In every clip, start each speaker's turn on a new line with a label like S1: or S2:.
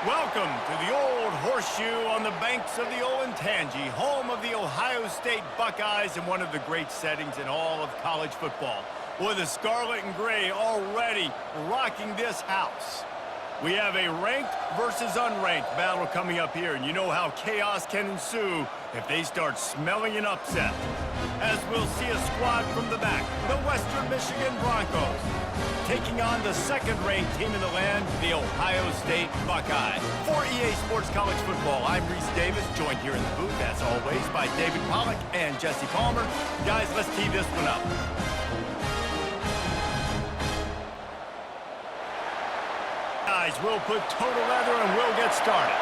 S1: Welcome to the Old Horseshoe on the banks of the Olentangy, home of the Ohio State Buckeyes and one of the great settings in all of college football. With the scarlet and gray already rocking this house. We have a ranked versus unranked battle coming up here, and you know how chaos can ensue if they start smelling an upset. As we'll see a squad from the back, the Western Michigan Broncos, taking on the second-ranked team in the land, the Ohio State Buckeyes. For EA Sports College Football, I'm Reese Davis, joined here in the booth, as always, by David Pollack and Jesse Palmer. Guys, let's tee this one up. Guys, we'll put total leather and we'll get started.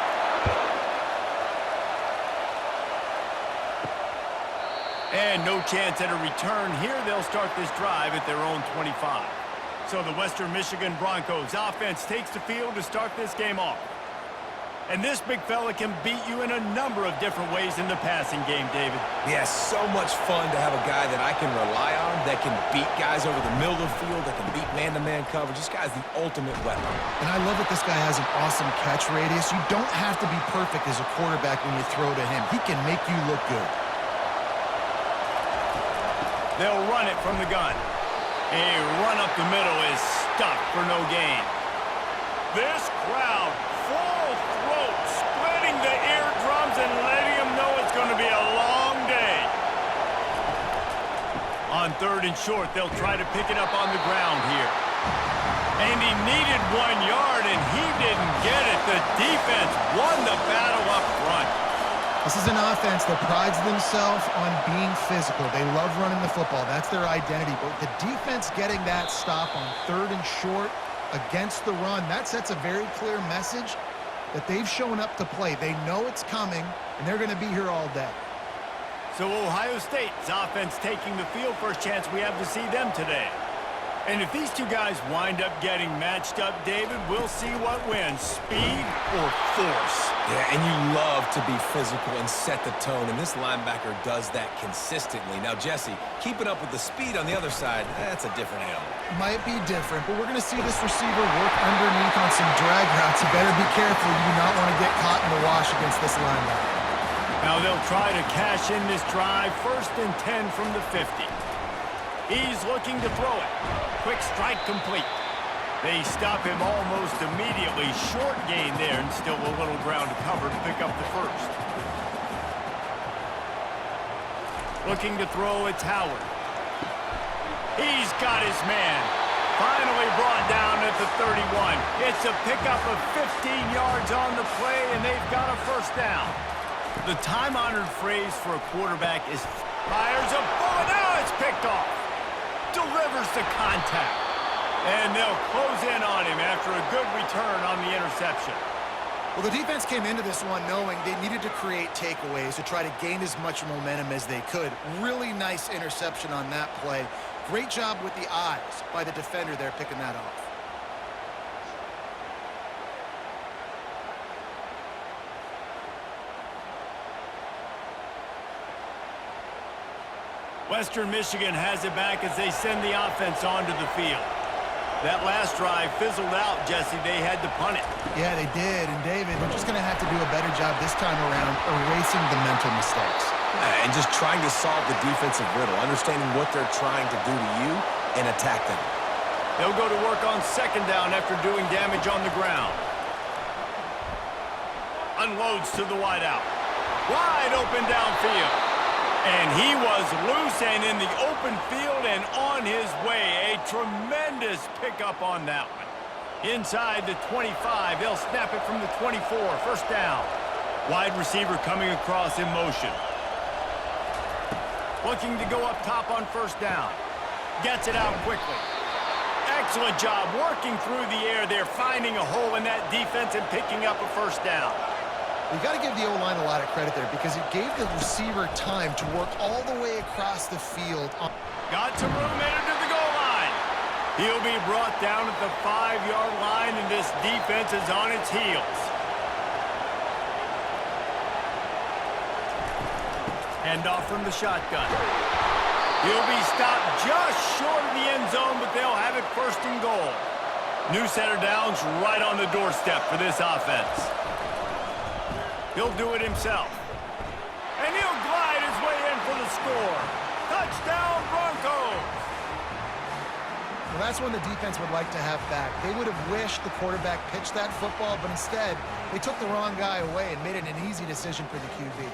S1: And no chance at a return here. They'll start this drive at their own 25. So the Western Michigan Broncos offense takes the field to start this game off. And this big fella can beat you in a number of different ways in the passing game, David.
S2: Yeah, so much fun to have a guy that I can rely on, that can beat guys over the middle of the field, that can beat man-to-man coverage. This guy's the ultimate weapon.
S3: And I love that this guy has an awesome catch radius. You don't have to be perfect as a quarterback when you throw to him. He can make you look good.
S1: They'll run it from the gun. A run up the middle is stuffed for no gain. This crowd, full throat, splitting the eardrums and letting them know it's going to be a long day. On third and short, they'll try to pick it up on the ground here. And he needed 1 yard, and he didn't get it. The defense won the battle up front.
S3: This is an offense that prides themselves on being physical. They love running the football. That's their identity. But the defense getting that stop on third and short against the run, that sets a very clear message that they've shown up to play. They know it's coming, and they're going to be here all day.
S1: So Ohio State's offense taking the field. First chance we have to see them today. And if these two guys wind up getting matched up, David, we'll see what wins, speed or force.
S2: Yeah, and you love to be physical and set the tone, and this linebacker does that consistently. Now, Jesse, keeping up with the speed on the other side, that's a different animal.
S3: Might be different, but we're going to see this receiver work underneath on some drag routes. You better be careful. You do not want to get caught in the wash against this linebacker.
S1: Now they'll try to cash in this drive. First and 10 from the 50. He's looking to throw it. Quick strike complete. They stop him almost immediately. Short gain there, and still a little ground to cover to pick up the first. Looking to throw, it's Howard. He's got his man. Finally brought down at the 31. It's a pickup of 15 yards on the play, and they've got a first down. The time-honored phrase for a quarterback is fires a bullet. Now it's picked off. Delivers the contact. And they'll close in on him after a good return on the interception.
S3: Well, the defense came into this one knowing they needed to create takeaways to try to gain as much momentum as they could. Really nice interception on that play. Great job with the eyes by the defender there picking that off.
S1: Western Michigan has it back as they send the offense onto the field. That last drive fizzled out, Jesse. They had to punt it.
S3: Yeah, they did. And, David, they're just going to have to do a better job this time around erasing the mental mistakes.
S2: And just trying to solve the defensive riddle, understanding what they're trying to do to you and attack them.
S1: They'll go to work on second down after doing damage on the ground. Unloads to the wideout. Wide open downfield. And he was loose and in the open field and on his way. A tremendous pickup on that one. Inside the 25, they'll snap it from the 24. First down. Wide receiver coming across in motion. Looking to go up top on first down. Gets it out quickly. Excellent job working through the air there, finding a hole in that defense and picking up a first down.
S3: We've got to give the O-line a lot of credit there because it gave the receiver time to work all the way across the field.
S1: Got some room into the goal line. He'll be brought down at the 5-yard line, and this defense is on its heels. Handoff from the shotgun. He'll be stopped just short of the end zone, but they'll have it first and goal. New center downs right on the doorstep for this offense. He'll do it himself. And he'll glide his way in for the score. Touchdown, Broncos!
S3: Well, that's one the defense would like to have back. They would have wished the quarterback pitched that football, but instead, they took the wrong guy away and made it an easy decision for the QB.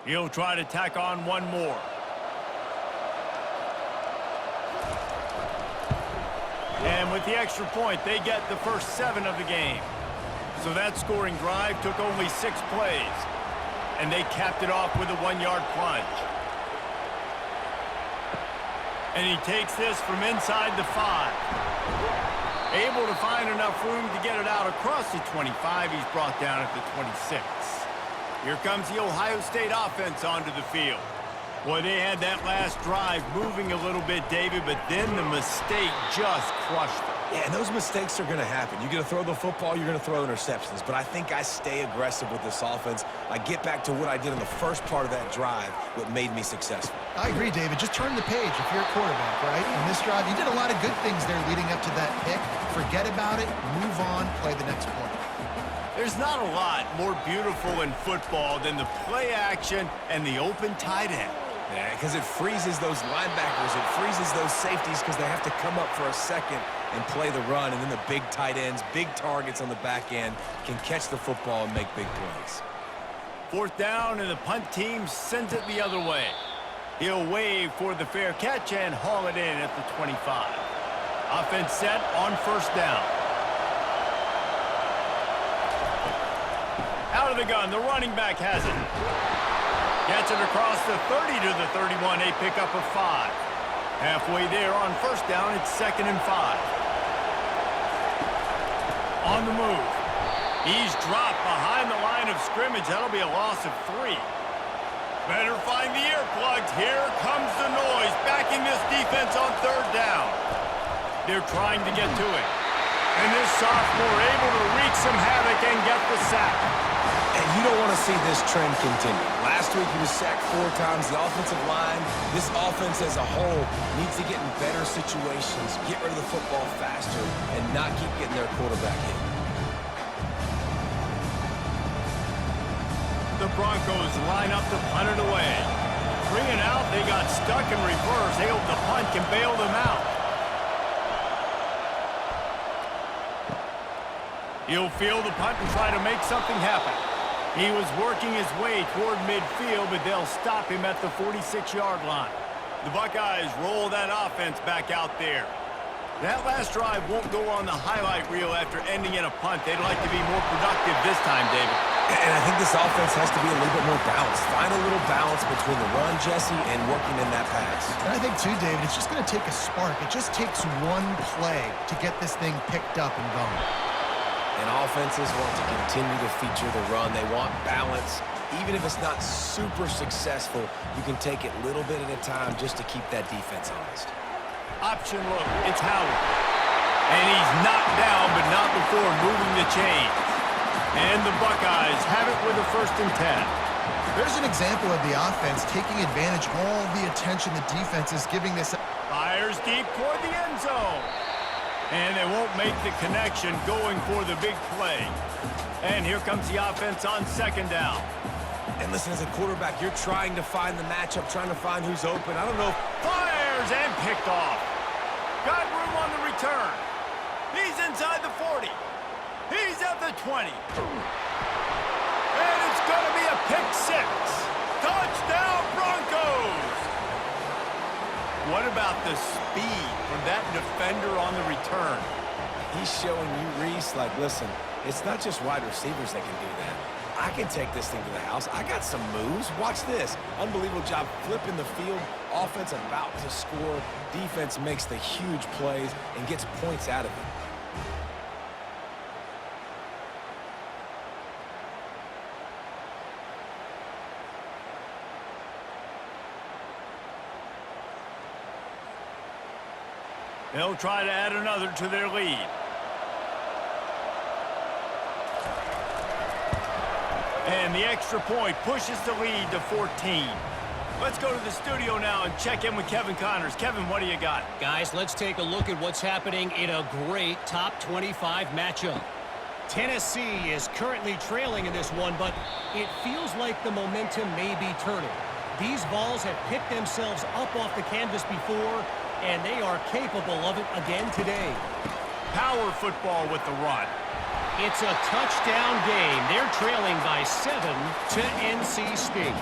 S1: He'll try to tack on one more. And with the extra point, they get the first 7 of the game. So that scoring drive took only 6 plays. And they capped it off with a 1-yard plunge. And he takes this from inside the 5. Able to find enough room to get it out across the 25. He's brought down at the 26. Here comes the Ohio State offense onto the field. Boy, they had that last drive moving a little bit, David, but then the mistake just crushed them.
S2: Yeah, and those mistakes are going to happen. You're going to throw the football, you're going to throw interceptions. But I think I stay aggressive with this offense. I get back to what I did in the first part of that drive, what made me successful.
S3: I agree, David. Just turn the page if you're a quarterback, right? In this drive, you did a lot of good things there leading up to that pick. Forget about it, move on, play the next play.
S1: There's not a lot more beautiful in football than the play action and the open tight end.
S2: Yeah, because it freezes those linebackers. It freezes those safeties because they have to come up for a second and play the run. And then the big tight ends, big targets on the back end can catch the football and make big plays.
S1: 4th down, and the punt team sends it the other way. He'll wave for the fair catch and haul it in at the 25. Offense set on 1st down. Out of the gun, the running back has it. Gets it across the 30 to the 31, a pickup of 5. Halfway there on 1st down, it's 2nd and 5. On the move. He's dropped behind the line of scrimmage. That'll be a loss of 3. Better find the earplugs. Here comes the noise, backing this defense on 3rd down. They're trying to get to it. And this sophomore able to wreak some havoc and get the sack.
S2: And you don't want to see this trend continue. Last week he was sacked 4 times. The offensive line, this offense as a whole, needs to get in better situations, get rid of the football faster, and not keep getting their quarterback hit.
S1: The Broncos line up to punt it away. 3 and out, they got stuck in reverse. They hope the punt can bail them out. He'll field the punt and try to make something happen. He was working his way toward midfield, but they'll stop him at the 46-yard line. The Buckeyes roll that offense back out there. That last drive won't go on the highlight reel after ending in a punt. They'd like to be more productive this time, David.
S2: And I think this offense has to be a little bit more balanced. Find a little balance between the run, Jesse, and working in that pass.
S3: And I think, too, David, it's just going to take a spark. It just takes one play to get this thing picked up and going.
S2: And offenses want to continue to feature the run. They want balance. Even if it's not super successful, you can take it little bit at a time just to keep that defense honest.
S1: Option look, it's Howard. And he's knocked down, but not before moving the chains. And the Buckeyes have it with a 1st and 10.
S3: There's an example of the offense taking advantage of all the attention the defense is giving this.
S1: Fires deep toward the end zone. And they won't make the connection going for the big play. And here comes the offense on 2nd down.
S2: And listen, as a quarterback, you're trying to find the matchup, trying to find who's open. I don't know.
S1: Fires and picked off. Got room on the return. He's inside the 40. He's at the 20. And it's going to be a pick 6. Touchdown, Broncos! What about the speed from that defender on the return?
S2: He's showing you, Reese, like, listen, it's not just wide receivers that can do that. I can take this thing to the house. I got some moves. Watch this. Unbelievable job flipping the field. Offense about to score. Defense makes the huge plays and gets points out of it.
S1: They'll try to add another to their lead. And the extra point pushes the lead to 14. Let's go to the studio now and check in with Kevin Connors. Kevin, what do you got?
S4: Guys, let's take a look at what's happening in a great top 25 matchup. Tennessee is currently trailing in this one, but it feels like the momentum may be turning. These Vols have picked themselves up off the canvas before, and they are capable of it again today.
S1: Power football with the run.
S4: It's a touchdown game. They're trailing by 7 to NC State.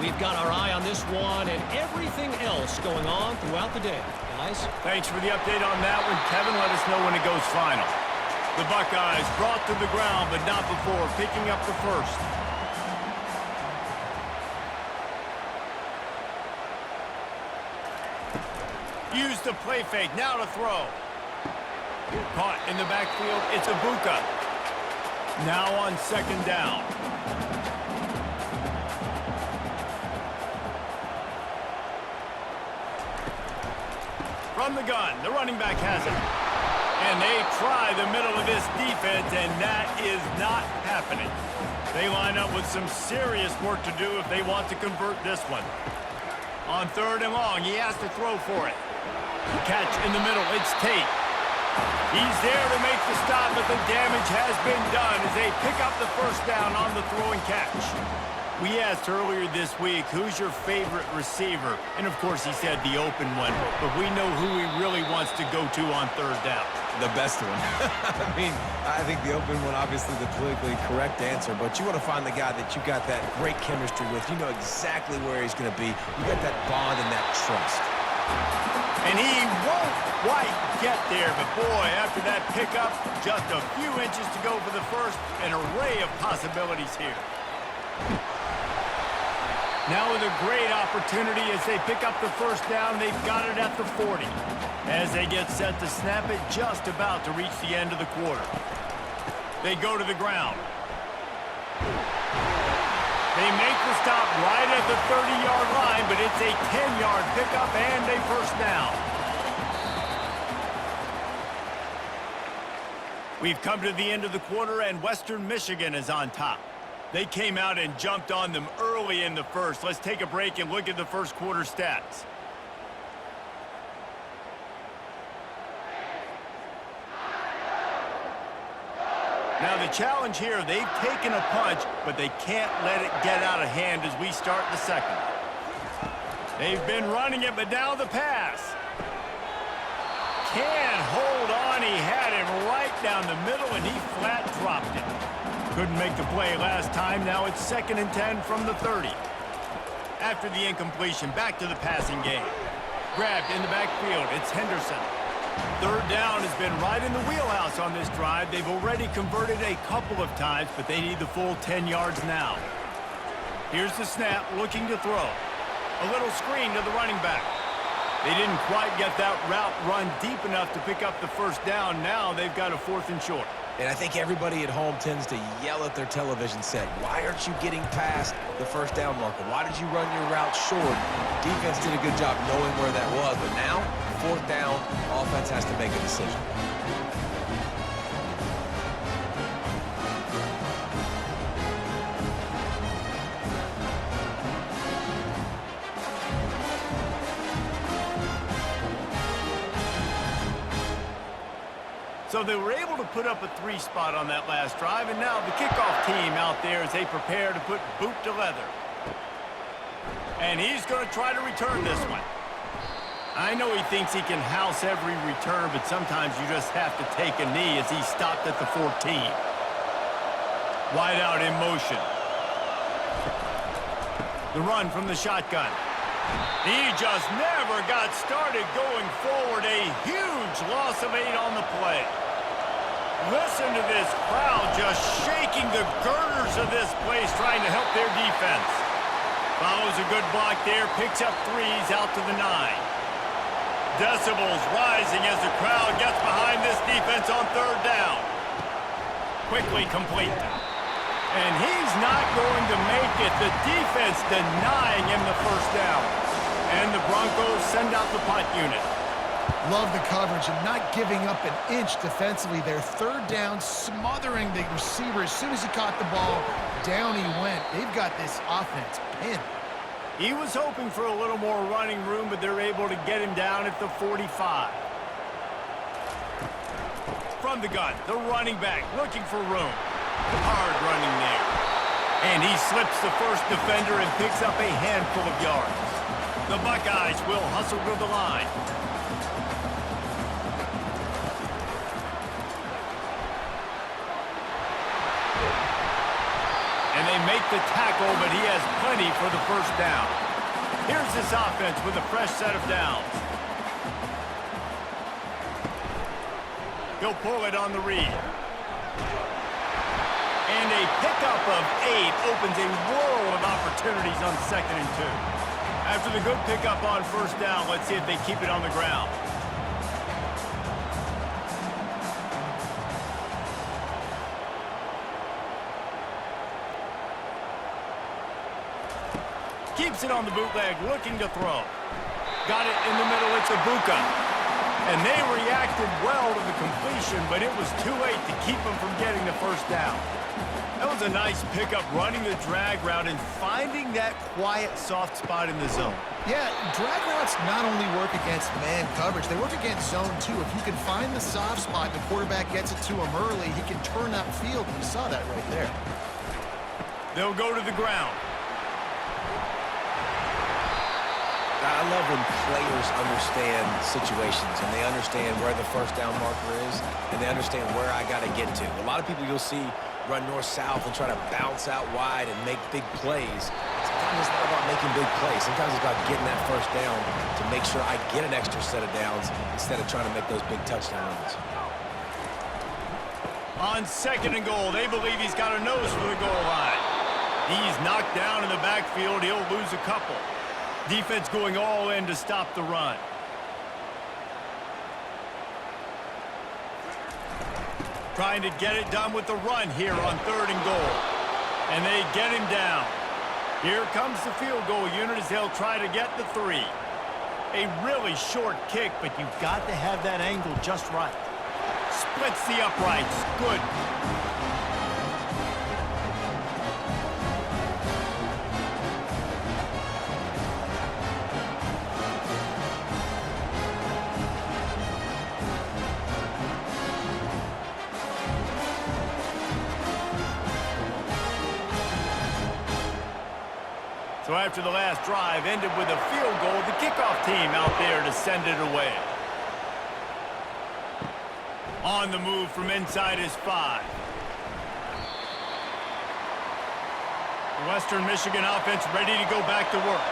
S4: We've got our eye on this one and everything else going on throughout the day. Guys?
S1: Thanks for the update on that one. Kevin, let us know when it goes final. The Buckeyes brought to the ground, but not before picking up the first. Use the play fake. Now to throw. Caught in the backfield. It's Ibuka. Now on second down. From the gun, the running back has it. And they try the middle of this defense, and that is not happening. They line up with some serious work to do if they want to convert this one. On third and long, he has to throw for it. Catch in the middle, it's Tate. He's there to make the stop, but the damage has been done as they pick up the first down on the throw and catch. We asked earlier this week, who's your favorite receiver? And, of course, he said the open one, but we know who he really wants to go to on third down.
S2: The best one. I mean, I think the open one, obviously the politically correct answer, but you want to find the guy that you got that great chemistry with. You know exactly where he's going to be. You got that bond and that trust.
S1: And he won't quite get there, but boy, after that pickup, just a few inches to go for the first, an array of possibilities here. Now with a great opportunity as they pick up the first down, they've got it at the 40. As they get set to snap it, just about to reach the end of the quarter. They go to the ground. They make the stop right at the 30-yard line, but it's a 10-yard pickup and a first down. We've come to the end of the quarter, and Western Michigan is on top. They came out and jumped on them early in the first. Let's take a break and look at the first quarter stats. Now the challenge here, they've taken a punch, but they can't let it get out of hand as we start the second. They've been running it, but now the pass. Can't hold on. He had him right down the middle, and he flat dropped it. Couldn't make the play last time. Now it's 2nd and 10 from the 30. After the incompletion, back to the passing game. Grabbed in the backfield. It's Henderson. Third down has been right in the wheelhouse on this drive. They've already converted a couple of times, but they need the full 10 yards now. Here's the snap, looking to throw. A little screen to the running back. They didn't quite get that route run deep enough to pick up the first down. Now they've got a 4th and short.
S2: And I think everybody at home tends to yell at their television set, why aren't you getting past the first down marker? Why did you run your route short? Defense did a good job knowing where that was, but now, 4th down, offense has to make a decision.
S1: So they were able to put up a 3 spot on that last drive, and now the kickoff team out there as they prepare to put boot to leather. And he's going to try to return this one. I know he thinks he can house every return, but sometimes you just have to take a knee as he stopped at the 14. Wide out in motion. The run from the shotgun. He just never got started going forward. A huge loss of 8 on the play. Listen to this crowd just shaking the girders of this place, trying to help their defense. Follows a good block there, picks up 3s out to the 9. Decibels rising as the crowd gets behind this defense on third down. Quickly complete. And he's not going to make it. The defense denying him the first down. And the Broncos send out the punt unit.
S3: Love the coverage and not giving up an inch defensively there. Third down, smothering the receiver as soon as he caught the ball. down he went. They've got this offense pinned.
S1: He was hoping for a little more running room, but they're able to get him down at the 45. From the gun, the running back looking for room. Hard running there. And he slips the first defender and picks up a handful of yards. The Buckeyes will hustle to the line. And they make the tackle, but he has plenty for the first down. Here's this offense with a fresh set of downs. He'll pull it on the read. And a pickup of 8 opens a world of opportunities on 2nd and 2. After the good pickup on first down, let's see if they keep it on the ground. Keeps it on the bootleg, looking to throw. Got it in the middle, it's Buckeyes. And they reacted well to the completion, but it was too late to keep them from getting the first down. That was a nice pickup, running the drag route and finding that quiet, soft spot in the zone.
S3: Yeah, drag routes not only work against man coverage, they work against zone too. If you can find the soft spot, the quarterback gets it to him early, he can turn that field, and you saw that right there.
S1: They'll go to the ground.
S2: I love when players understand situations and they understand where the first down marker is and they understand where I got to get to. A lot of people you'll see run north-south and try to bounce out wide and make big plays. Sometimes it's not about making big plays. Sometimes it's about getting that first down to make sure I get an extra set of downs instead of trying to make those big touchdown runs.
S1: On 2nd and goal, they believe he's got a nose for the goal line. He's knocked down in the backfield. He'll lose a couple. Defense going all in to stop the run. Trying to get it done with the run here on 3rd and goal. And they get him down. Here comes the field goal unit as they'll try to get the 3. A really short kick, but you've got to have that angle just right. Splits the uprights. Good. So after the last drive ended with a field goal, the kickoff team out there to send it away. On the move from inside his 5. The Western Michigan offense ready to go back to work.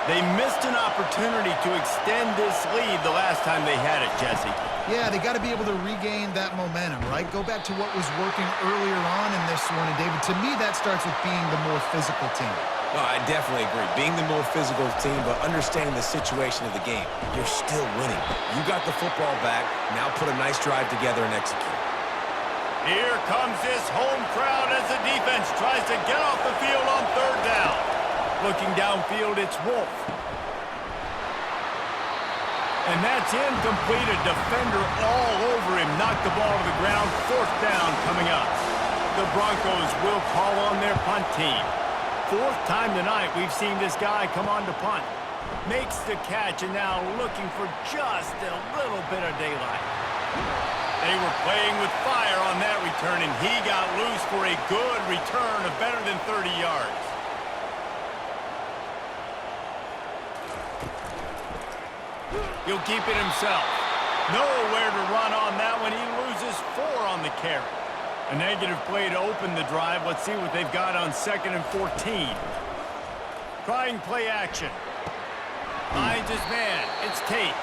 S1: They missed an opportunity to extend this lead the last time they had it, Jesse.
S3: Yeah, they got to be able to regain that momentum, right? Go back to what was working earlier on in this one. And, David, to me, that starts with being the more physical team.
S2: No, I definitely agree. Being the more physical team, but understanding the situation of the game. You're still winning. You got the football back. Now put a nice drive together and execute.
S1: Here comes this home crowd as the defense tries to get off the field on 3rd down. Looking downfield, it's Wolf. And that's incomplete. A defender all over him. Knocked the ball to the ground. 4th down coming up. The Broncos will call on their punt team. 4th time tonight we've seen this guy come on to punt. Makes the catch and now looking for just a little bit of daylight. They were playing with fire on that return, and he got loose for a good return of better than 30 yards. He'll keep it himself. Nowhere to run on that one. He loses 4 on the carry. A negative play to open the drive. Let's see what they've got on 2nd and 14. Trying play action. Finds his man. It's Tate.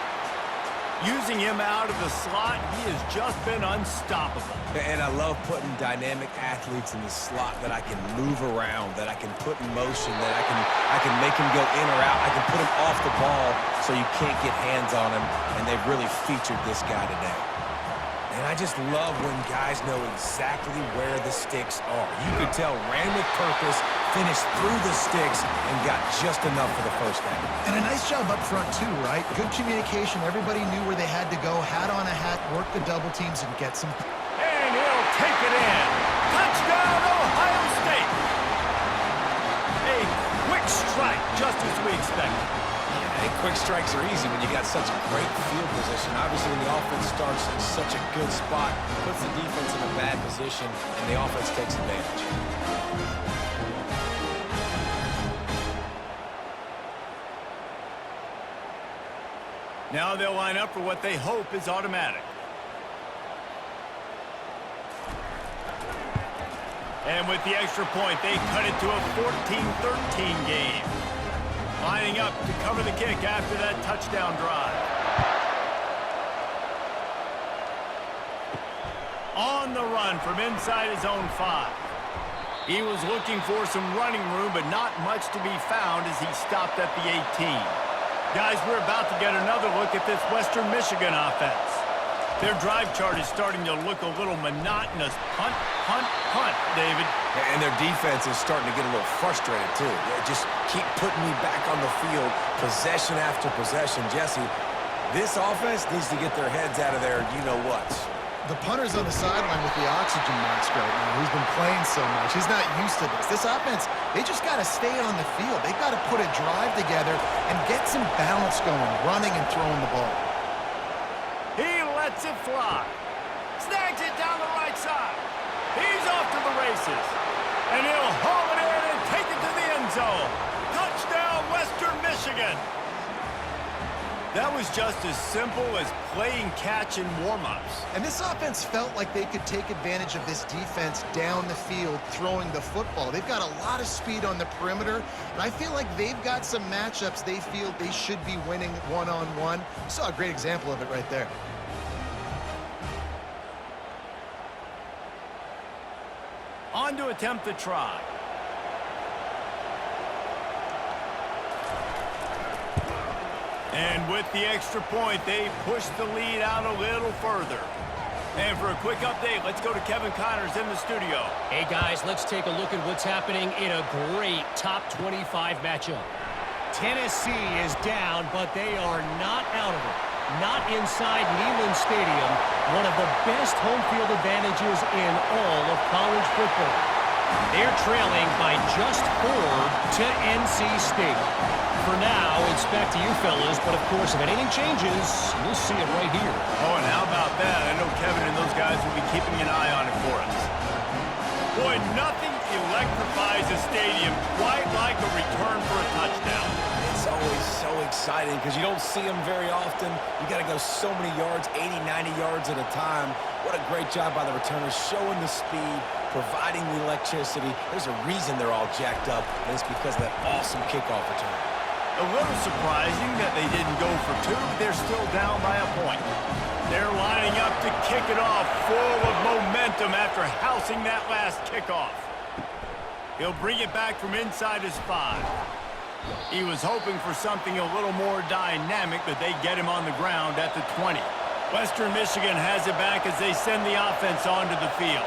S1: Using him out of the slot, he has just been unstoppable.
S2: And I love putting dynamic athletes in the slot that I can move around, that I can put in motion, that I can make him go in or out. I can put him off the ball so you can't get hands on him, and they've really featured this guy today. And I just love when guys know exactly where the sticks are. You could tell ran with purpose, finished through the sticks, and got just enough for the first down.
S3: And a nice job up front too, right? Good communication. Everybody knew where they had to go, hat on a hat, work the double teams, and get some.
S1: And he'll take it in. Touchdown, Ohio State. Quick strike, just as we expected.
S2: Yeah, quick strikes are easy when you got such great field position. Obviously, when the offense starts in such a good spot, puts the defense in a bad position, and the offense takes advantage.
S1: Now they'll line up for what they hope is automatic. And with the extra point, they cut it to a 14-13 game. Lining up to cover the kick after that touchdown drive. On the run from inside his own 5. He was looking for some running room, but not much to be found as he stopped at the 18. Guys, we're about to get another look at this Western Michigan offense. Their drive chart is starting to look a little monotonous. Punt, punt, punt, David.
S2: And their defense is starting to get a little frustrated, too. They just keep putting me back on the field, possession after possession. Jesse, this offense needs to get their heads out of there, you-know-whats.
S3: The punter's on the sideline with the oxygen mask right now. He's been playing so much. He's not used to this. This offense, they just got to stay on the field. They've got to put a drive together and get some balance going, running and throwing the ball.
S1: He lets it fly. Snags it down the right side. He's off to the races. And he'll haul it in and take it to the end zone. Touchdown, Western Michigan. That was just as simple as playing catch in warm-ups.
S3: And this offense felt like they could take advantage of this defense down the field throwing the football. They've got a lot of speed on the perimeter, and I feel like they've got some matchups they feel they should be winning one-on-one. Saw a great example of it right there.
S1: On to attempt the try. And with the extra point, they push the lead out a little further. And for a quick update, let's go to Kevin Connors in the studio.
S4: Hey, guys, let's take a look at what's happening in a great top 25 matchup. Tennessee is down, but they are not out of it. Not inside Neyland Stadium, one of the best home field advantages in all of college football. They're trailing by just 4 to NC State. For now, it's back to you fellas, but of course, if anything changes, you'll see it right here.
S1: Oh, and how about that? I know Kevin and those guys will be keeping an eye on it for us. Boy, nothing electrifies a stadium quite like a return for a touchdown.
S2: It's always so exciting because you don't see them very often. You got to go so many yards, 80, 90 yards at a time. What a great job by the returners, showing the speed, providing the electricity. There's a reason they're all jacked up, and it's because of that awesome kickoff return.
S1: A little surprising that they didn't go for 2. They're still down by a point. They're lining up to kick it off, full of momentum after housing that last kickoff. He'll bring it back from inside his 5. He was hoping for something a little more dynamic, but they get him on the ground at the 20. Western Michigan has it back as they send the offense onto the field.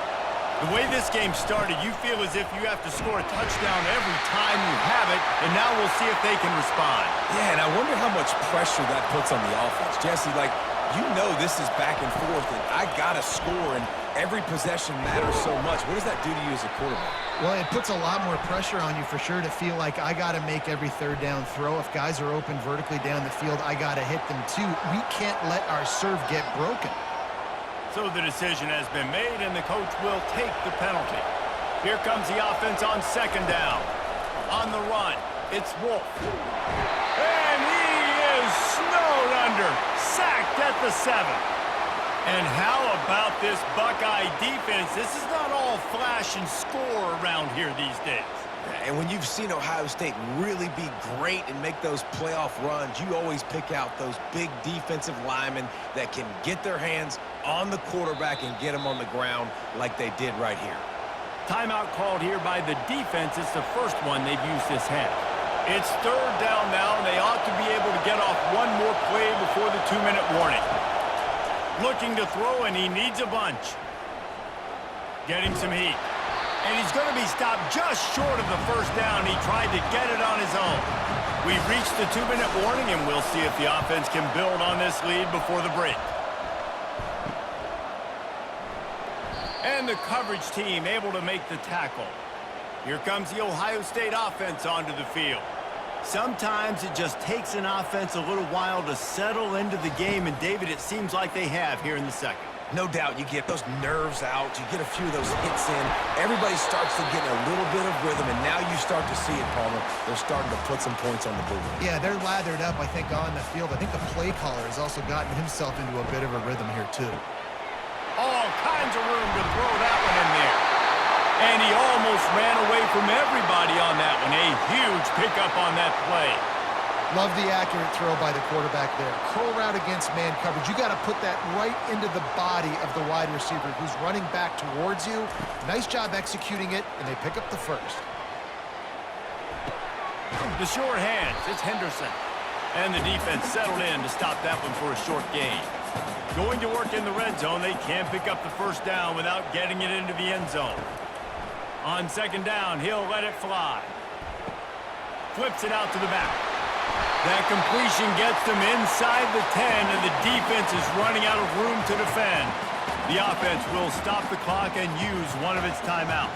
S1: The way this game started, you feel as if you have to score a touchdown every time you have it, and now we'll see if they can respond.
S2: Yeah, and I wonder how much pressure that puts on the offense. Jesse, like, you know this is back and forth, and I got to score, and every possession matters so much. What does that do to you as a quarterback?
S3: Well, it puts a lot more pressure on you for sure to feel like I got to make every third down throw. If guys are open vertically down the field, I got to hit them too. We can't let our serve get broken.
S1: So the decision has been made, and the coach will take the penalty. Here comes the offense on second down. On the run, it's Wolf. And he is snowed under, sacked at the 7. And how about this Buckeye defense? This is not all flash and score around here these days.
S2: And when you've seen Ohio State really be great and make those playoff runs, you always pick out those big defensive linemen that can get their hands on the quarterback and get him on the ground like they did right here.
S1: Timeout called here by the defense. It's the first one they've used this half. It's third down now, and they ought to be able to get off one more play before the 2-minute warning. Looking to throw, and he needs a bunch. Getting some heat. And he's going to be stopped just short of the first down. He tried to get it on his own. We've reached the 2-minute warning, and we'll see if the offense can build on this lead before the break. And the coverage team able to make the tackle. Here comes the Ohio State offense onto the field. Sometimes it just takes an offense a little while to settle into the game, and David, it seems like they have here in the second.
S2: No doubt you get those nerves out, you get a few of those hits in, everybody starts to get a little bit of rhythm, and now you start to see it, Palmer. They're starting to put some points on the board.
S3: Yeah, they're lathered up, I think, on the field. I think the play caller has also gotten himself into a bit of a rhythm here, too.
S1: All kinds of room to throw that one in there. And he almost ran away from everybody on that one. A huge pickup on that play.
S3: Love the accurate throw by the quarterback there. Curl route against man coverage. You got to put that right into the body of the wide receiver who's running back towards you. Nice job executing it, and they pick up the first.
S1: The short hands, it's Henderson. And the defense settled in to stop that one for a short gain. Going to work in the red zone, they can't pick up the first down without getting it into the end zone. On second down, he'll let it fly. Flips it out to the back. That completion gets them inside the 10, and the defense is running out of room to defend. The offense will stop the clock and use one of its timeouts.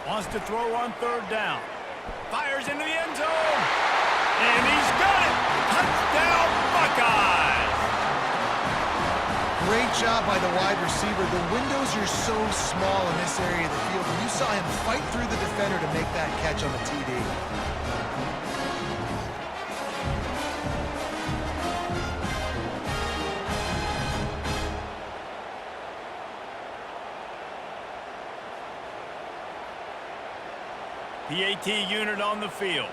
S1: Wants to throw on third down. Fires into the end zone. And he's got it! Touchdown, Buckeyes!
S3: Great job by the wide receiver. The windows are so small in this area of the field, and you saw him fight through the defender to make that catch on the TD.
S1: PAT unit on the field.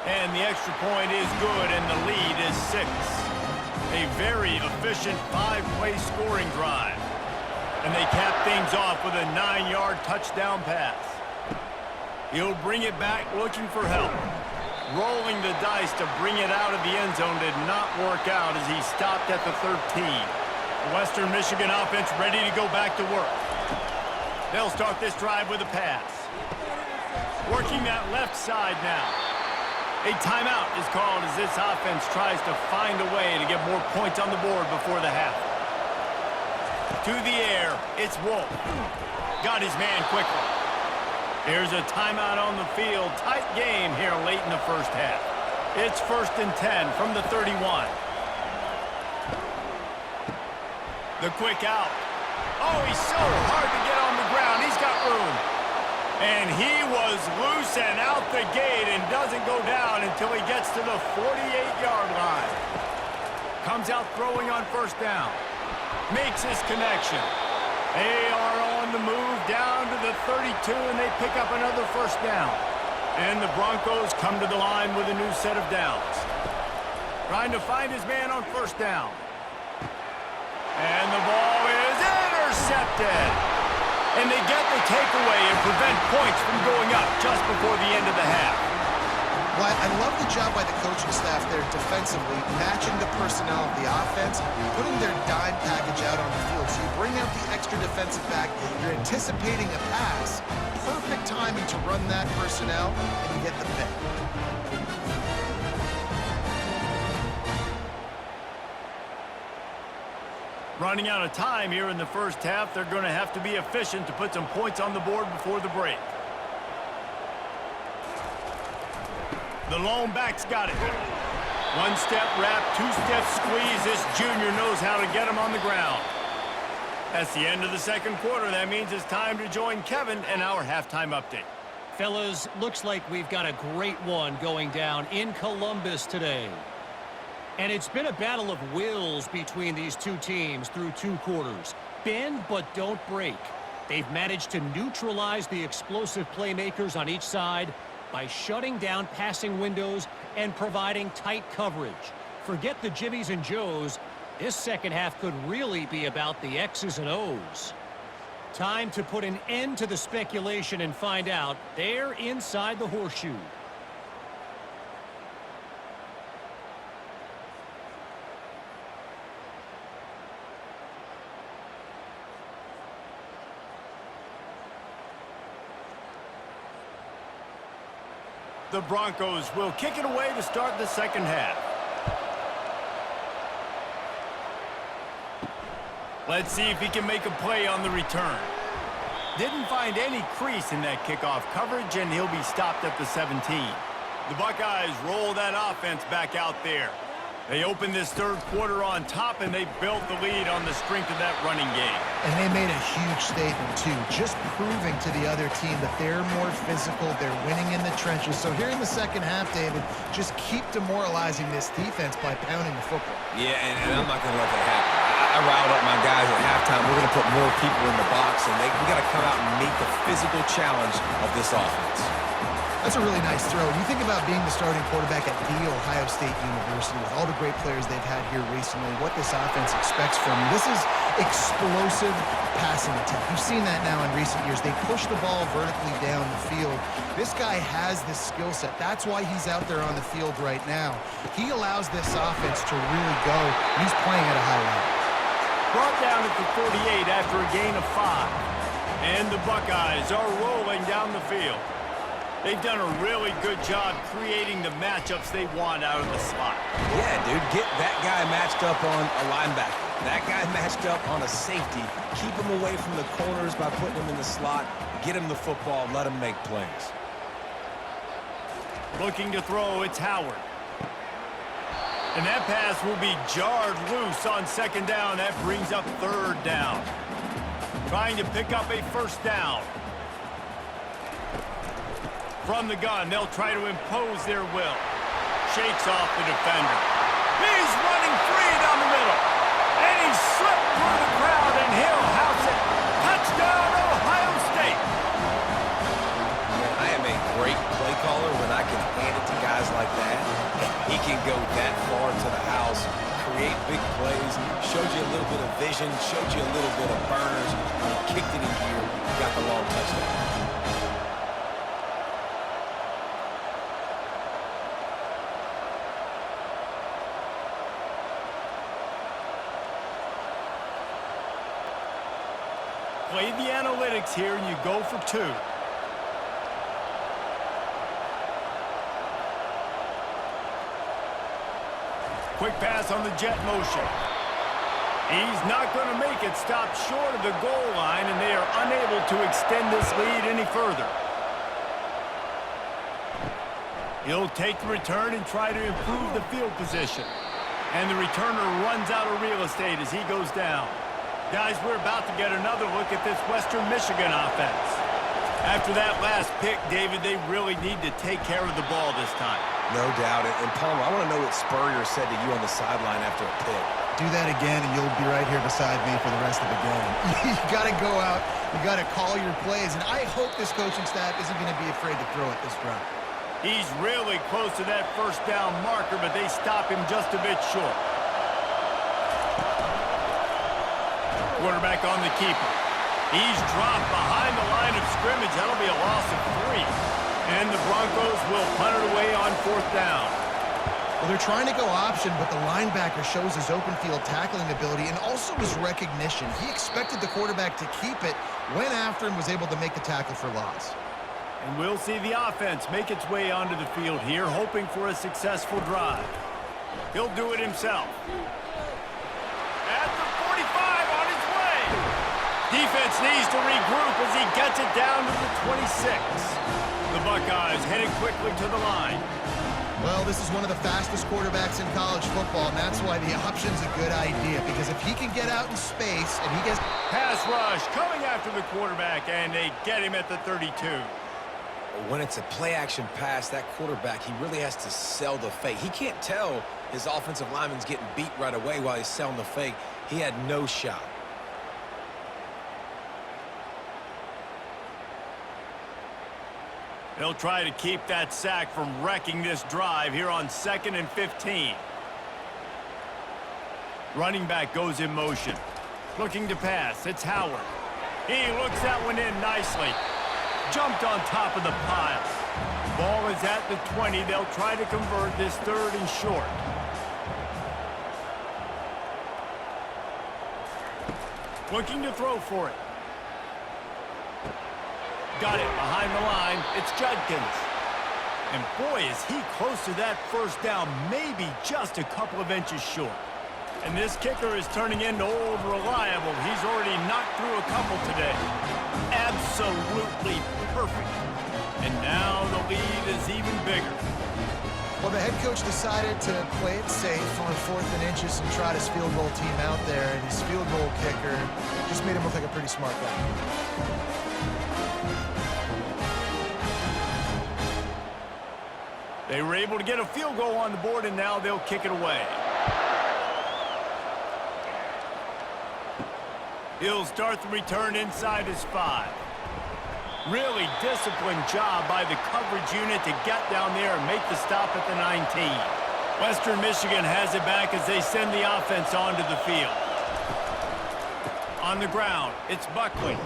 S1: And the extra point is good, and the lead is 6. A very efficient 5-play scoring drive. And they cap things off with a 9-yard touchdown pass. He'll bring it back looking for help. Rolling the dice to bring it out of the end zone did not work out as he stopped at the 13. Western Michigan offense ready to go back to work. They'll start this drive with a pass. Working that left side now. A timeout is called as this offense tries to find a way to get more points on the board before the half. To the air, it's Wolf. Got his man quickly. There's a timeout on the field. Tight game here late in the first half. It's 1st and 10 from the 31. The quick out. Oh, he's so hard to get on the ground. He's got room. And he was loose and out the gate and doesn't go down until he gets to the 48-yard line. Comes out throwing on first down. Makes his connection. They are on the move down to the 32, and they pick up another first down. And the Broncos come to the line with a new set of downs. Trying to find his man on first down. And the ball is intercepted. And they get the takeaway and prevent points from going up just before the end of the half.
S3: Well, I love the job by the coaching staff there defensively, matching the personnel of the offense, putting their dime package out on the field. So you bring out the extra defensive back, you're anticipating a pass, perfect timing to run that personnel, and you get the pick.
S1: Running out of time here in the first half, they're going to have to be efficient to put some points on the board before the break. The lone back's got it. One-step wrap, two-step squeeze. This junior knows how to get him on the ground. That's the end of the second quarter. That means it's time to join Kevin and our halftime update.
S4: Fellas, looks like we've got a great one going down in Columbus today. And it's been a battle of wills between these two teams through 2 quarters. Bend but don't break. They've managed to neutralize the explosive playmakers on each side by shutting down passing windows and providing tight coverage. Forget the Jimmies and Joes. This second half could really be about the X's and O's. Time to put an end to the speculation and find out. They're inside the horseshoe.
S1: The Broncos will kick it away to start the second half. Let's see if he can make a play on the return. Didn't find any crease in that kickoff coverage, and he'll be stopped at the 17. The Buckeyes roll that offense back out there. They opened this third quarter on top, and they built the lead on the strength of that running game.
S3: And they made a huge statement, too, just proving to the other team that they're more physical, they're winning in the trenches. So here in the second half, David, just keep demoralizing this defense by pounding the football.
S2: Yeah, and I'm not going to let that happen. I riled up my guys at halftime. We're going to put more people in the box, and we got to come out and meet the physical challenge of this offense.
S3: That's a really nice throw. You think about being the starting quarterback at The Ohio State University with all the great players they've had here recently, what this offense expects from you. This is explosive passing attack. You've seen that now in recent years. They push the ball vertically down the field. This guy has this skill set. That's why he's out there on the field right now. He allows this offense to really go, and he's playing at a high level.
S1: Brought down at the 38 after a gain of 5. And the Buckeyes are rolling down the field. They've done a really good job creating the matchups they want out of the slot.
S2: Yeah, dude, get that guy matched up on a linebacker. That guy matched up on a safety. Keep him away from the corners by putting him in the slot. Get him the football, let him make plays.
S1: Looking to throw, it's Howard. And that pass will be jarred loose on second down. That brings up third down. Trying to pick up a first down. From the gun, they'll try to impose their will. Shakes off the defender. He's running free down the middle. And he slipped through the crowd, and he'll house it. Touchdown, Ohio State.
S2: Man, I am a great play caller when I can hand it to guys like that. He can go that far to the house, create big plays, showed you a little bit of vision, showed you a little bit of burners, and he kicked it in gear, got the long touchdown.
S1: Play the analytics here, and you go for 2. Quick pass on the jet motion. He's not going to make it. Stop short of the goal line, and they are unable to extend this lead any further. He'll take the return and try to improve the field position. And the returner runs out of real estate as he goes down. Guys, we're about to get another look at this Western Michigan offense. After that last pick, David, they really need to take care of the ball this time.
S2: No doubt. And Palmer, I want to know what Spurrier said to you on the sideline after a pick.
S3: Do that again, and you'll be right here beside me for the rest of the game. You got to go out. You got to call your plays, and I hope this coaching staff isn't going to be afraid to throw it this drive.
S1: He's really close to that first down marker, but they stop him just a bit short. Quarterback on the keeper. He's dropped behind the line of scrimmage. That'll be a loss of 3. And the Broncos will punt it away on 4th down.
S3: Well, they're trying to go option, but the linebacker shows his open field tackling ability and also his recognition. He expected the quarterback to keep it, went after and was able to make the tackle for loss.
S1: And we'll see the offense make its way onto the field here, hoping for a successful drive. He'll do it himself. At the 45 on his way. Defense needs to regroup as he gets it down to the 26. The Buckeyes heading quickly to the line.
S3: Well, this is one of the fastest quarterbacks in college football, and that's why the option's a good idea, because if he can get out in space and he gets...
S1: Pass rush coming after the quarterback, and they get him at the 32.
S2: When it's a play-action pass, that quarterback, he really has to sell the fake. He can't tell his offensive lineman's getting beat right away while he's selling the fake. He had no shot.
S1: They'll try to keep that sack from wrecking this drive here on 2nd and 15. Running back goes in motion. Looking to pass. It's Howard. He looks that one in nicely. Jumped on top of the pile. Ball is at the 20. They'll try to convert this 3rd and short. Looking to throw for it. Got it behind the line. It's Judkins. And boy, is he close to that first down, maybe just a couple of inches short. And this kicker is turning into old reliable. He's already knocked through a couple today. Absolutely perfect. And now the lead is even bigger.
S3: Well, the head coach decided to play it safe on 4th and inches and trot his field goal team out there, and his field goal kicker just made him look like a pretty smart guy.
S1: They were able to get a field goal on the board, and now they'll kick it away. He'll start the return inside his 5. Really disciplined job by the coverage unit to get down there and make the stop at the 19. Western Michigan has it back as they send the offense onto the field. On the ground, it's Buckley.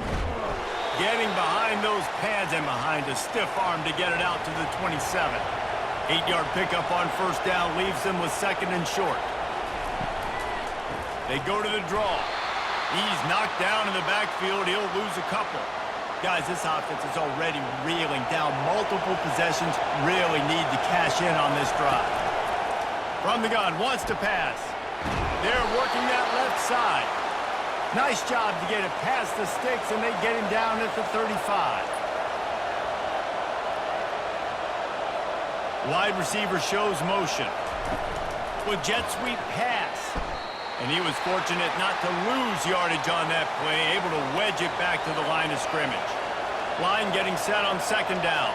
S1: Getting behind those pads and behind a stiff arm to get it out to the 27. 8-yard pickup on first down leaves them with 2nd and short. They go to the draw. He's knocked down in the backfield. He'll lose a couple. Guys, this offense is already reeling down multiple possessions. Really need to cash in on this drive. From the gun, wants to pass. They're working that left side. Nice job to get it past the sticks, and they get him down at the 35. Wide receiver shows motion. With jet sweep pass. And he was fortunate not to lose yardage on that play, able to wedge it back to the line of scrimmage. Line getting set on 2nd down.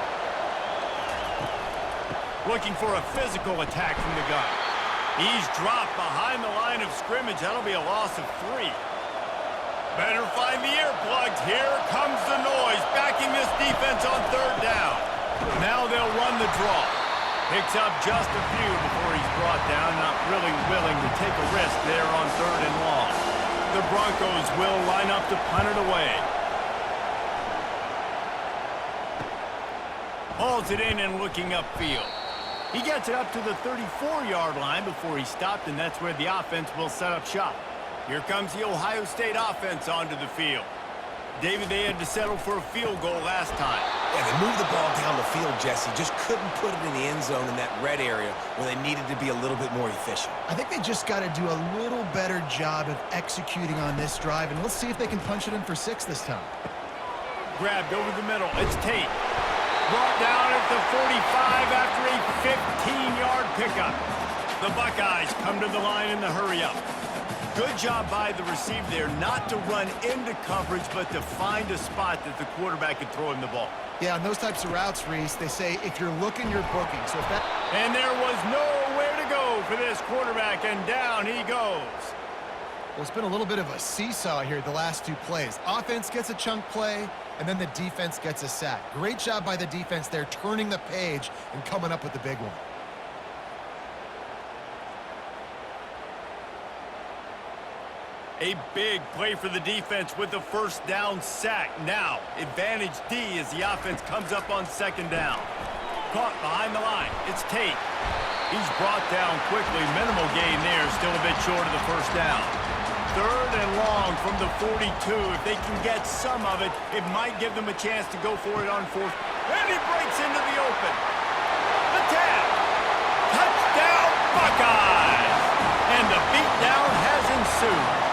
S1: Looking for a physical attack from the gun. He's dropped behind the line of scrimmage. That'll be a loss of 3. Better find the earplugs. Here comes the noise, backing this defense on 3rd down. Now they'll run the draw. Picks up just a few before he's brought down, not really willing to take a risk there on 3rd and long. The Broncos will line up to punt it away. Hauls it in and looking upfield. He gets it up to the 34-yard line before he stopped, and that's where the offense will set up shop. Here comes the Ohio State offense onto the field. David, they had to settle for a field goal last time.
S2: Yeah, they moved the ball down the field, Jesse. Just couldn't put it in the end zone in that red area where they needed to be a little bit more efficient.
S3: I think they just got to do a little better job of executing on this drive, and we'll see if they can punch it in for 6 this time.
S1: Grabbed over the middle. It's Tate. Brought down at the 45 after a 15-yard pickup. The Buckeyes come to the line in the hurry-up. Good job by the receiver there not to run into coverage, but to find a spot that the quarterback could throw him the ball.
S3: Yeah, on those types of routes, Reese, they say if you're looking, you're booking. So if that...
S1: And there was nowhere to go for this quarterback, and down he goes.
S3: Well, it's been a little bit of a seesaw here the last 2 plays. Offense gets a chunk play, and then the defense gets a sack. Great job by the defense there, turning the page and coming up with the big one.
S1: A big play for the defense with the first down sack. Now, advantage D as the offense comes up on 2nd down. Caught behind the line. It's Tate. He's brought down quickly. Minimal gain there, still a bit short of the first down. 3rd and long from the 42. If they can get some of it, it might give them a chance to go for it on 4th. And he breaks into the open. The tap. Touchdown, Buckeyes! And the beatdown has ensued.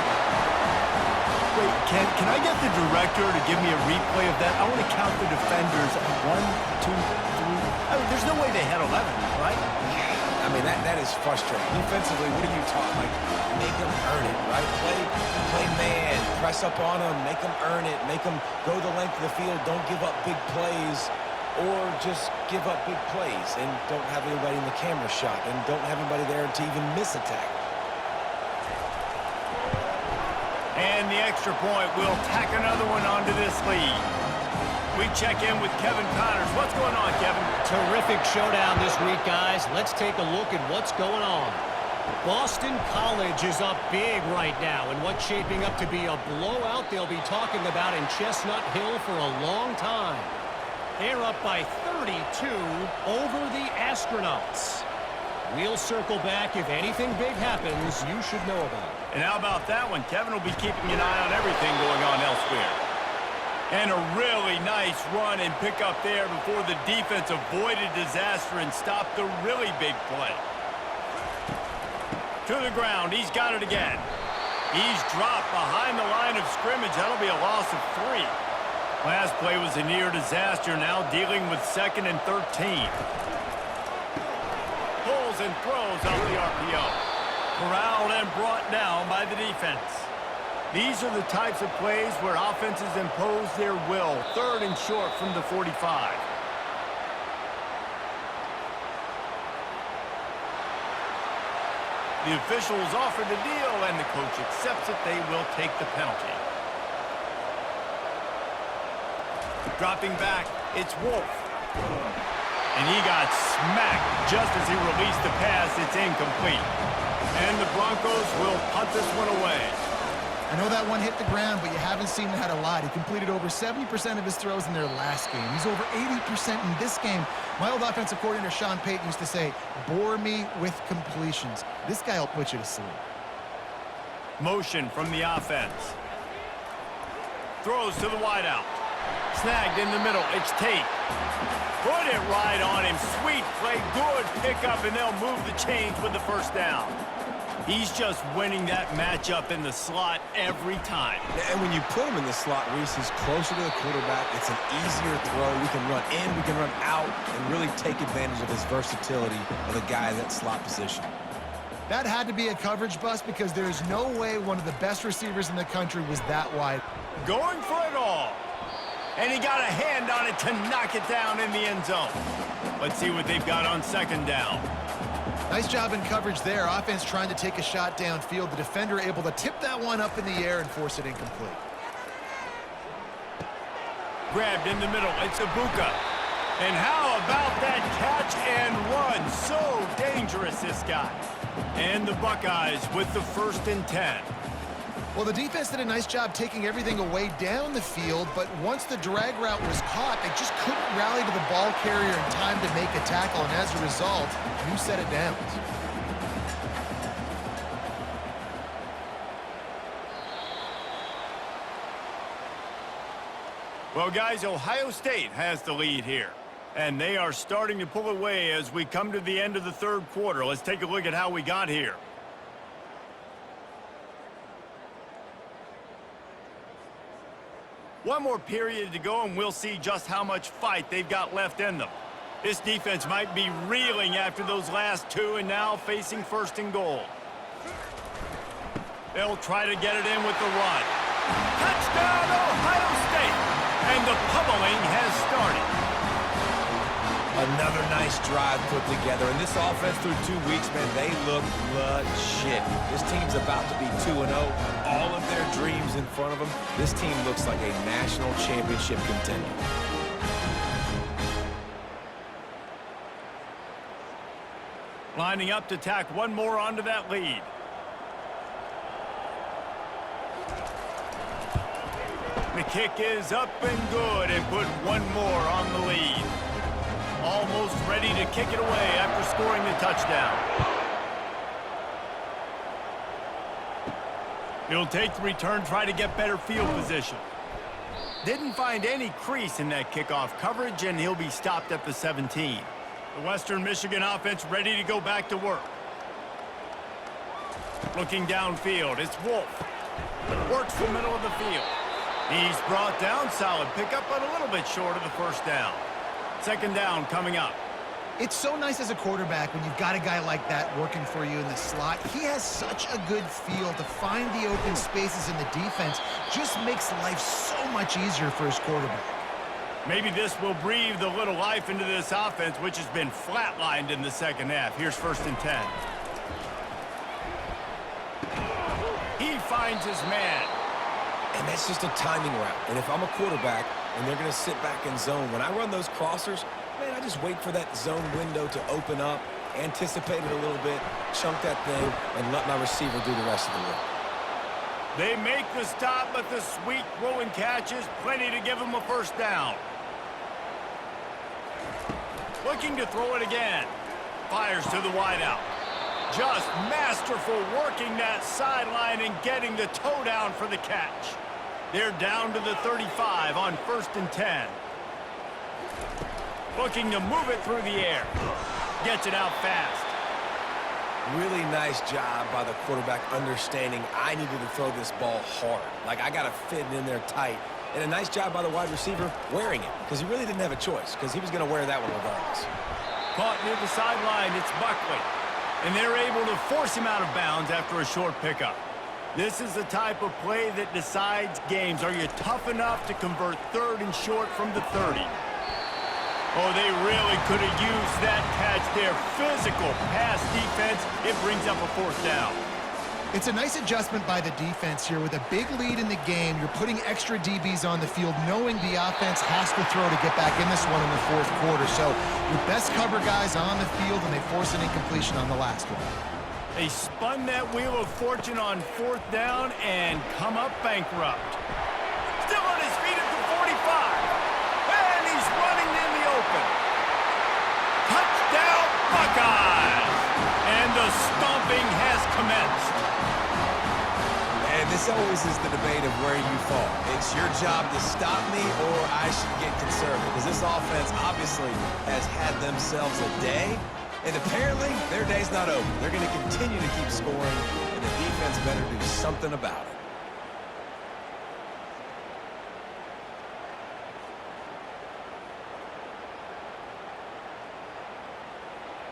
S1: Wait, can I get the director to give me a replay of that? I want to count the defenders. 1, 2, 3. I mean, there's no way they had 11, right?
S2: I mean, that is frustrating. Defensively, what are you taught? Like, make them earn it, right? Play man, press up on them, make them earn it, make them go the length of the field, don't give up big plays, or just give up big plays and don't have anybody in the camera shot and don't have anybody there to even miss a tackle.
S1: And the extra point will tack another one onto this lead. We check in with Kevin Connors. What's going on, Kevin?
S4: Terrific showdown this week, guys. Let's take a look at what's going on. Boston College is up big right now in what's shaping up to be a blowout they'll be talking about in Chestnut Hill for a long time. They're up by 32 over the Astronauts. We'll circle back. If anything big happens, you should know about it.
S1: And how about that one? Kevin will be keeping an eye on everything going on elsewhere. And a really nice run and pick up there before the defense avoided disaster and stopped the really big play. To the ground. He's got it again. He's dropped behind the line of scrimmage. That'll be a loss of 3. Last play was a near disaster. Now dealing with 2nd and 13. Pulls and throws off the RPO. Corralled and brought down by the defense. These are the types of plays where offenses impose their will. 3rd and short from the 45. The officials offered the deal, and the coach accepts it. They will take the penalty. Dropping back, it's Wolf. And he got smacked just as he released the pass. It's incomplete. And the Broncos will punt this one away.
S3: I know that one hit the ground, but you haven't seen that a lot. He completed over 70% of his throws in their last game. He's over 80% in this game. My old offensive coordinator, Sean Payton, used to say, bore me with completions. This guy will put you to sleep.
S1: Motion from the offense. Throws to the wideout. Snagged in the middle. It's Tate. Put it right on him. Sweet play. Good pickup, and they'll move the chains with the first down. He's just winning that matchup in the slot every time.
S2: And when you put him in the slot, Reese, he's closer to the quarterback. It's an easier throw. We can run in, we can run out, and really take advantage of his versatility of the guy in that slot position.
S3: That had to be a coverage bust because there's no way one of the best receivers in the country was that wide.
S1: Going for it all. And he got a hand on it to knock it down in the end zone. Let's see what they've got on 2nd down.
S3: Nice job in coverage there. Offense trying to take a shot downfield. The defender able to tip that one up in the air and force it incomplete.
S1: Grabbed in the middle. It's Ibuka. And how about that catch and run? So dangerous, this guy. And the Buckeyes with the 1st and 10.
S3: Well, the defense did a nice job taking everything away down the field, but once the drag route was caught, they just couldn't rally to the ball carrier in time to make a tackle, and as a result, new set of downs.
S1: Well, guys, Ohio State has the lead here, and they are starting to pull away as we come to the end of the 3rd quarter. Let's take a look at how we got here. One more period to go, and we'll see just how much fight they've got left in them. This defense might be reeling after those last 2 and now facing 1st and goal. They'll try to get it in with the run. Touchdown, Ohio State! And the pummeling has started.
S2: Another nice drive put together. And this offense through 2 weeks, man, they look legit. This team's about to be 2-0. All of their dreams in front of them. This team looks like a national championship contender.
S1: Lining up to tack one more onto that lead. The kick is up and good, and put one more on the lead. Almost ready to kick it away after scoring the touchdown. He'll take the return, try to get better field position. Didn't find any crease in that kickoff coverage, and he'll be stopped at the 17. The Western Michigan offense ready to go back to work. Looking downfield, it's Wolf. Works the middle of the field. He's brought down, solid pickup, but a little bit short of the 1st down. 2nd down coming up.
S3: It's so nice as a quarterback when you've got a guy like that working for you in the slot. He has such a good feel to find the open spaces in the defense. Just makes life so much easier for his quarterback.
S1: Maybe this will breathe a little life into this offense, which has been flatlined in the 2nd half. Here's 1st and 10. He finds his man.
S2: And that's just a timing route. And if I'm a quarterback and they're going to sit back in zone, when I run those crossers, man, I just wait for that zone window to open up, anticipate it a little bit, chunk that thing, and let my receiver do the rest of the work.
S1: They make the stop, but the sweet throw and catch is plenty to give them a 1st down. Looking to throw it again. Fires to the wideout. Just masterful working that sideline and getting the toe down for the catch. They're down to the 35 on 1st and 10. Looking to move it through the air. Gets it out fast.
S2: Really nice job by the quarterback understanding I needed to throw this ball hard. Like, I got to fit it in there tight. And a nice job by the wide receiver wearing it, because he really didn't have a choice, because he was going to wear that one regardless.
S1: Caught near the sideline, it's Buckley. And they're able to force him out of bounds after a short pickup. This is the type of play that decides games. Are you tough enough to convert 3rd and short from the 30? Oh, they really could have used that catch there. Physical pass defense. It brings up a 4th down.
S3: It's a nice adjustment by the defense here. With a big lead in the game, you're putting extra DBs on the field, knowing the offense has to throw to get back in this one in the 4th quarter. So your best cover guys on the field, and they force an incompletion on the last one.
S1: They spun that wheel of fortune on 4th down and come up bankrupt. Still on his feet at the 45. And he's running in the open. Touchdown, Buckeyes! And the stomping has commenced.
S2: And this always is the debate of where you fall. It's your job to stop me, or I should get conservative. Because this offense obviously has had themselves a day. And apparently, their day's not over. They're going to continue to keep scoring, and the defense better do something about it.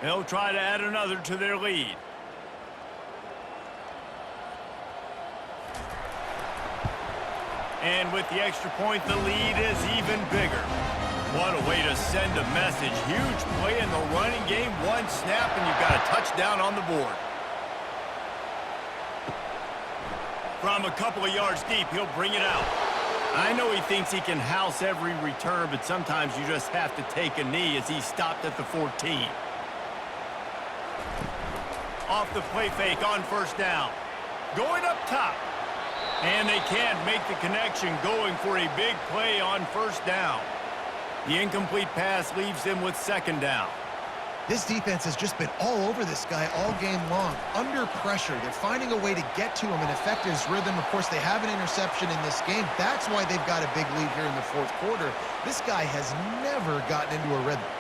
S1: They'll try to add another to their lead. And with the extra point, the lead is even bigger. What a way to send a message. Huge play in the running game. One snap, and you've got a touchdown on the board. From a couple of yards deep, he'll bring it out. I know he thinks he can house every return, but sometimes you just have to take a knee as he stopped at the 14. Off the play fake on 1st down. Going up top. And they can't make the connection, going for a big play on 1st down. The incomplete pass leaves them with 2nd down.
S3: This defense has just been all over this guy all game long. Under pressure, they're finding a way to get to him and affect his rhythm. Of course, they have an interception in this game. That's why they've got a big lead here in the 4th quarter. This guy has never gotten into a rhythm.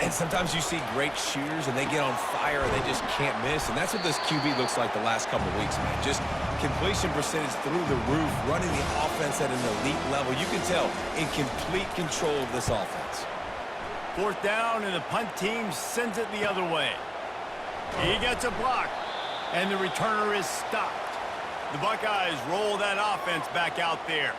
S2: And sometimes you see great shooters, and they get on fire, and they just can't miss. And that's what this QB looks like the last couple of weeks, man. Just completion percentage through the roof, running the offense at an elite level. You can tell in complete control of this offense.
S1: 4th down, and the punt team sends it the other way. He gets a block, and the returner is stopped. The Buckeyes roll that offense back out there.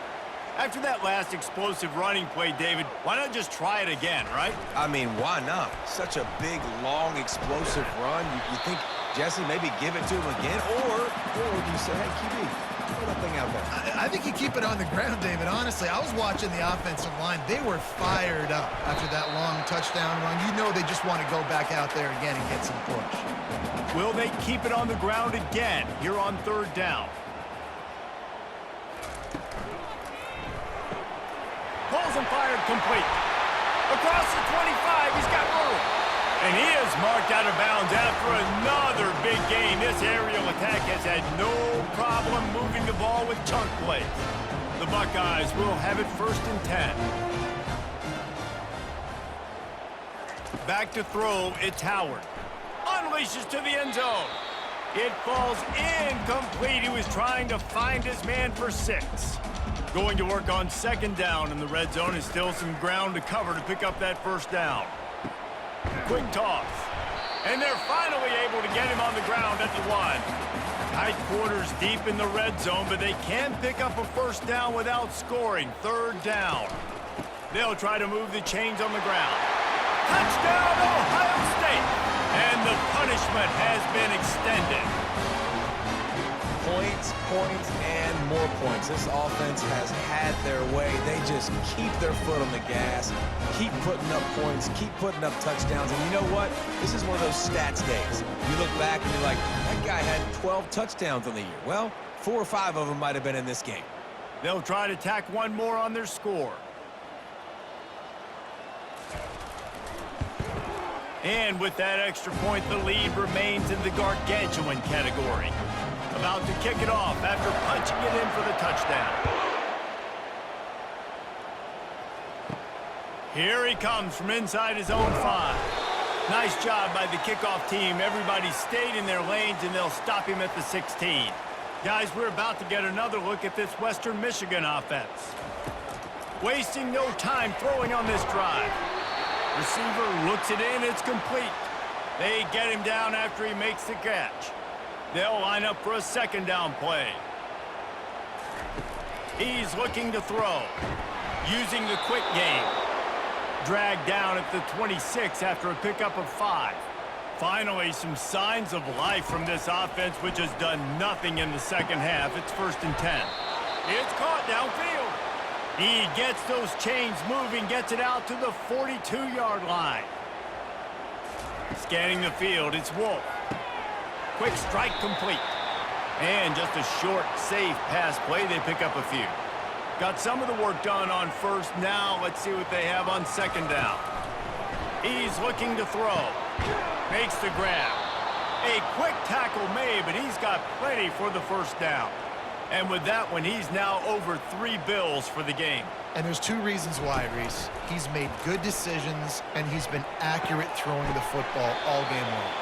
S1: After that last explosive running play, David, why not just try it again, right?
S2: I mean, why not? Such a big, long, explosive run. You think, Jesse, maybe give it to him again? Or would you say, hey, QB, throw that thing out there?
S3: I think you keep it on the ground, David. Honestly, I was watching the offensive line. They were fired up after that long touchdown run. You know they just want to go back out there again and get some push.
S1: Will they keep it on the ground again here on 3rd down? Pulls and fired complete. Across the 25, he's got room. And he is marked out of bounds after another big gain. This aerial attack has had no problem moving the ball with chunk plays. The Buckeyes will have it 1st and 10. Back to throw, it's Howard. Unleashes to the end zone. It falls incomplete. He was trying to find his man for 6. Going to work on 2nd down in the red zone, is still some ground to cover to pick up that 1st down. Quick toss. And they're finally able to get him on the ground at the 1. Tight quarters deep in the red zone, but they can pick up a 1st down without scoring. 3rd down. They'll try to move the chains on the ground. Touchdown, Ohio State! And the punishment has been extended.
S2: Points, and more points. This offense has had their way. They just keep their foot on the gas, keep putting up points, keep putting up touchdowns. And you know what? This is one of those stats days. You look back and you're like, that guy had 12 touchdowns on the year. Well, 4 or 5 of them might have been in this game.
S1: They'll try to tack one more on their score. And with that extra point, the lead remains in the gargantuan category. About to kick it off after punching it in for the touchdown. Here he comes from inside his own 5. Nice job by the kickoff team. Everybody stayed in their lanes, and they'll stop him at the 16. Guys, we're about to get another look at this Western Michigan offense. Wasting no time throwing on this drive. Receiver looks it in. It's complete. They get him down after he makes the catch. They'll line up for a second down play. He's looking to throw. Using the quick game. Dragged down at the 26 after a pickup of 5. Finally, some signs of life from this offense, which has done nothing in the second half. It's 1st and 10. It's caught downfield. He gets those chains moving, gets it out to the 42-yard line. Scanning the field, it's Wolf. Quick strike complete. And just a short, safe pass play. They pick up a few. Got some of the work done on first. Now let's see what they have on second down. He's looking to throw. Makes the grab. A quick tackle made, but he's got plenty for the first down. And with that one, he's now over 3 bills for the game.
S3: And there's 2 reasons why, Reese. He's made good decisions, and he's been accurate throwing the football all game long.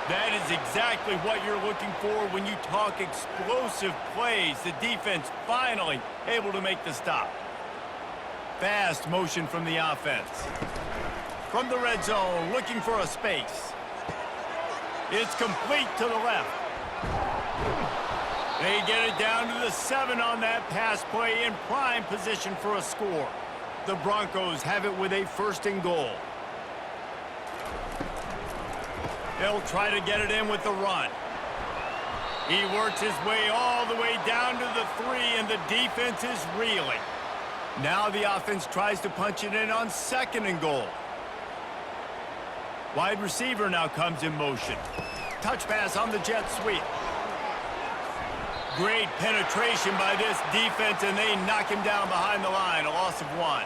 S1: That is exactly what you're looking for when you talk explosive plays. The defense finally able to make the stop. Fast motion from the offense. From the red zone, looking for a space. It's complete to the left. They get it down to the 7 on that pass play, in prime position for a score. The Broncos have it with a 1st and goal. They'll try to get it in with the run. He works his way all the way down to the 3, and the defense is reeling. Now the offense tries to punch it in on 2nd and goal. Wide receiver now comes in motion. Touch pass on the jet sweep. Great penetration by this defense, and they knock him down behind the line. A loss of 1.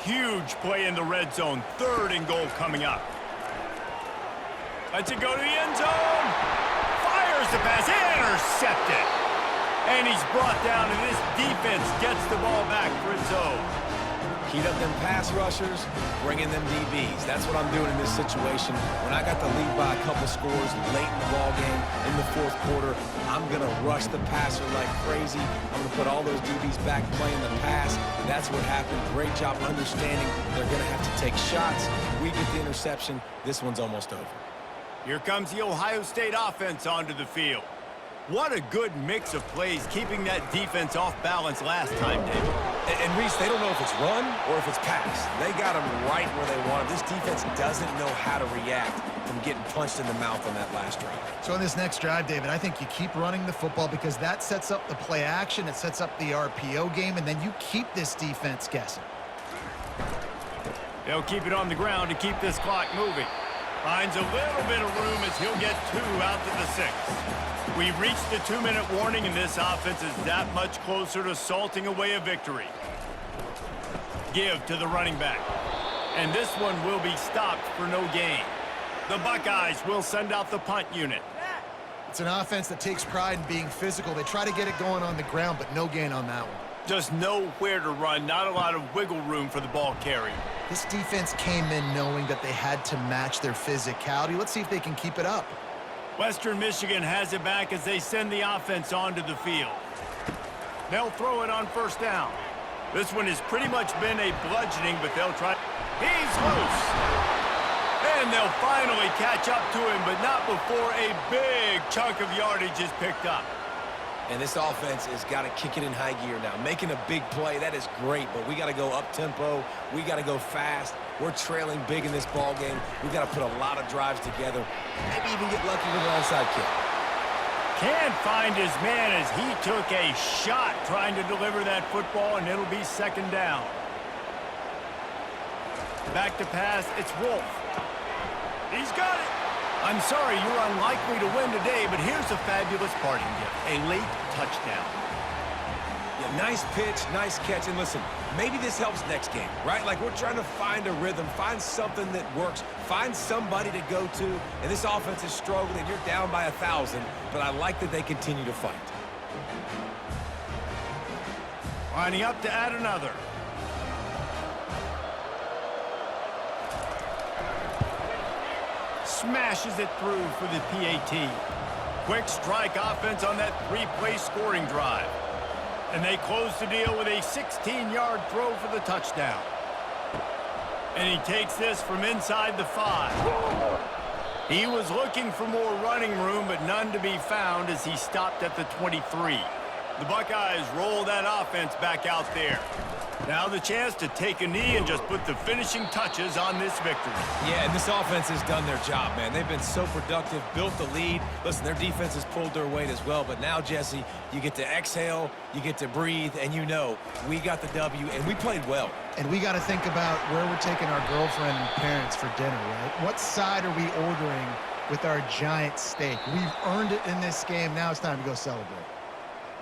S1: Huge play in the red zone. 3rd and goal coming up. Lets it go to the end zone. Fires the pass. Intercepted. And he's brought down, and this defense gets the ball back for its own.
S2: Heat up them pass rushers, bring in them DBs. That's what I'm doing in this situation. When I got the lead by a couple scores late in the ball game, in the 4th quarter, I'm going to rush the passer like crazy. I'm going to put all those DBs back playing the pass. That's what happened. Great job understanding they're going to have to take shots. We get the interception. This one's almost over.
S1: Here comes the Ohio State offense onto the field. What a good mix of plays, keeping that defense off balance last time, David.
S2: And Reese, they don't know if it's run or if it's pass. They got them right where they want them. This defense doesn't know how to react from getting punched in the mouth on that last drive.
S3: So in this next drive, David, I think you keep running the football because that sets up the play action, it sets up the RPO game, and then you keep this defense guessing.
S1: They'll keep it on the ground to keep this clock moving. Finds a little bit of room as he'll get 2 out to the 6. We've reached the 2-minute warning, and this offense is that much closer to salting away a victory. Give to the running back. And this one will be stopped for no gain. The Buckeyes will send out the punt unit.
S3: It's an offense that takes pride in being physical. They try to get it going on the ground, but no gain on that one.
S1: Just nowhere to run, not a lot of wiggle room for the ball carrier.
S3: This defense came in knowing that they had to match their physicality. Let's see if they can keep it up.
S1: Western Michigan has it back as they send the offense onto the field. They'll throw it on 1st down. This one has pretty much been a bludgeoning, but they'll try. He's loose. And they'll finally catch up to him, but not before a big chunk of yardage is picked up.
S2: And this offense has got to kick it in high gear now. Making a big play, that is great, but we got to go up-tempo. We got to go fast. We're trailing big in this ball game. We got to put a lot of drives together. Maybe even get lucky with an onside kick.
S1: Can't find his man as he took a shot trying to deliver that football, and it'll be 2nd down. Back to pass, it's Wolf. He's got it. I'm sorry, you're unlikely to win today, but here's a fabulous parting gift. A late touchdown.
S2: Yeah, nice pitch, nice catch. And listen, maybe this helps next game, right? Like we're trying to find a rhythm, find something that works, find somebody to go to. And this offense is struggling. You're down by 1,000, but I like that they continue to fight.
S1: Lining up to add another. smashes it through for the PAT. Quick strike offense on that three-play scoring drive. And they close the deal with a 16-yard throw for the touchdown. And he takes this from inside the 5. He was looking for more running room, but none to be found as he stopped at the 23. The Buckeyes roll that offense back out there. Now the chance to take a knee and just put the finishing touches on this victory.
S2: Yeah, and this offense has done their job, man. They've been so productive, built the lead. Listen, their defense has pulled their weight as well. But now, Jesse, you get to exhale, you get to breathe, and you know we got the W, and we played well.
S3: And we got to think about where we're taking our girlfriend and parents for dinner, right? What side are we ordering with our giant steak? We've earned it in this game. Now it's time to go celebrate.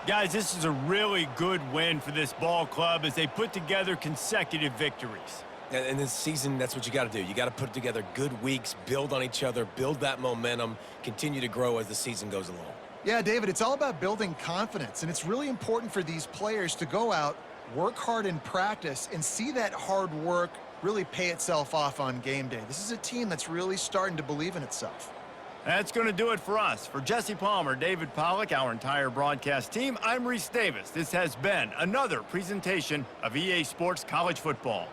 S1: Guys, this is a really good win for this ball club as they put together consecutive victories.
S2: And this season, that's what you got to do. You got to put together good weeks, build on each other, build that momentum, continue to grow as the season goes along.
S3: Yeah, David, it's all about building confidence, and it's really important for these players to go out, work hard in practice, and see that hard work really pay itself off on game day. This is a team that's really starting to believe in itself.
S1: That's going to do it for us. For Jesse Palmer, David Pollack, our entire broadcast team, I'm Reese Davis. This has been another presentation of EA Sports College Football.